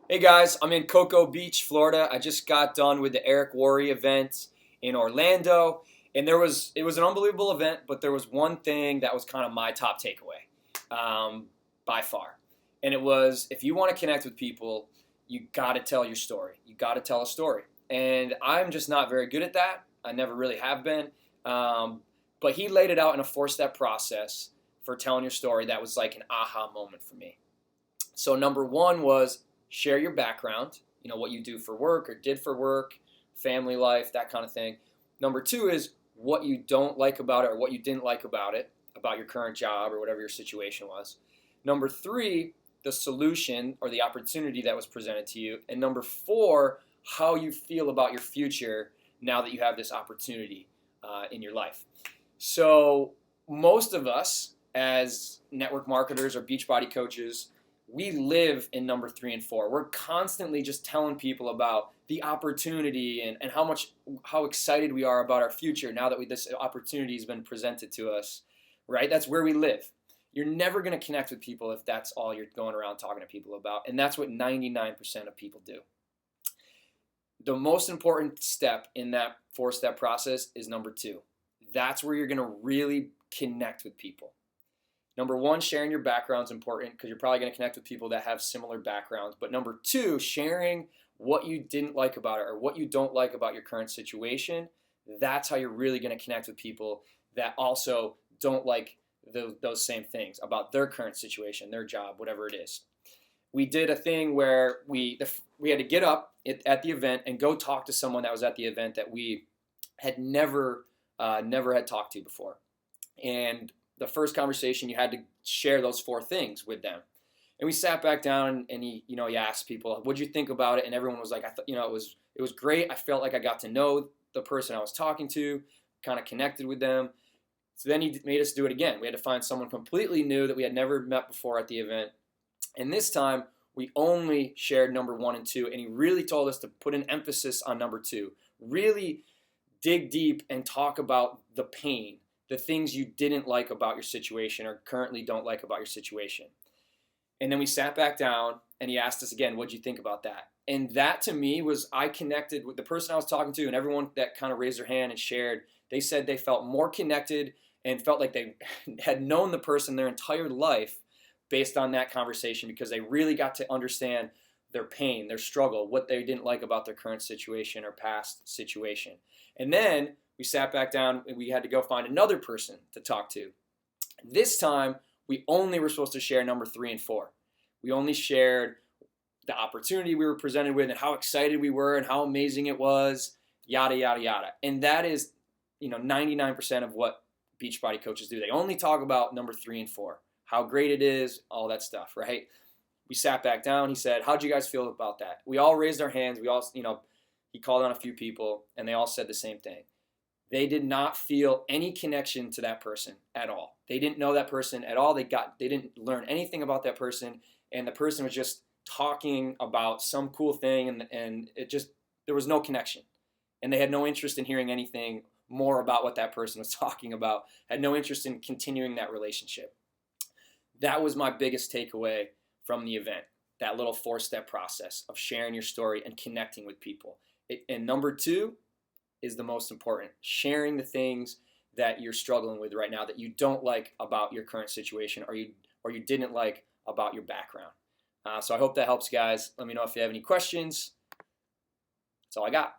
Hey guys, I'm in Cocoa Beach, Florida. I just got done with the Eric Worre event in Orlando, and it was an unbelievable event, but there was one thing that was kind of my top takeaway, by far, and it was if you want to connect with people, you got to tell your story. You got to tell a story, and I'm just not very good at that. I never really have been, but he laid it out in a four-step process for telling your story that was like an aha moment for me. So number one was share your background, what you do for work or did for work, family life, that kind of thing. Number two is what you don't like about it or what you didn't like about it, about your current job or whatever your situation was. Number three, the solution or the opportunity that was presented to you. And number four, how you feel about your future now that you have this opportunity in your life. So most of us as network marketers or Beachbody coaches, we live in number three and four. We're constantly just telling people about the opportunity and how excited we are about our future now that this opportunity has been presented to us, right? That's where we live. You're never going to connect with people if that's all you're going around talking to people about, and that's what 99% of people do. The most important step in that four-step process is number two. That's where you're going to really connect with people. Number one, sharing your background is important because you're probably going to connect with people that have similar backgrounds. But number two, sharing what you didn't like about it or what you don't like about your current situation, that's how you're really going to connect with people that also don't like those same things about their current situation, their job, whatever it is. We did a thing where we had to get up at the event and go talk to someone that was at the event that we had never had talked to before. And the first conversation, you had to share those four things with them. And we sat back down and he asked people, what'd you think about it? And everyone was like, I thought, it was great. I felt like I got to know the person I was talking to, kind of connected with them. So then he made us do it again. We had to find someone completely new that we had never met before at the event. And this time we only shared number one and two. And he really told us to put an emphasis on number two, really dig deep and talk about the pain, the things you didn't like about your situation or currently don't like about your situation. And then we sat back down and he asked us again, what'd you think about that? And that to me was, I connected with the person I was talking to, and everyone that kind of raised their hand and shared, they said they felt more connected and felt like they had known the person their entire life based on that conversation because they really got to understand their pain, their struggle, what they didn't like about their current situation or past situation. And then we sat back down and we had to go find another person to talk to. This time, we only were supposed to share number three and four. We only shared the opportunity we were presented with and how excited we were and how amazing it was, yada, yada, yada. And that is, 99% of what Beachbody coaches do. They only talk about number three and four, how great it is, all that stuff, right? We sat back down. He said, how'd you guys feel about that? We all raised our hands. We all, he called on a few people and they all said the same thing. They did not feel any connection to that person at all. They didn't know that person at all. They didn't learn anything about that person, and the person was just talking about some cool thing, and there was no connection. And they had no interest in hearing anything more about what that person was talking about, had no interest in continuing that relationship. That was my biggest takeaway from the event, that little four-step process of sharing your story and connecting with people. And number two is the most important. Sharing the things that you're struggling with right now that you don't like about your current situation or you didn't like about your background. So I hope that helps, guys. Let me know if you have any questions. That's all I got.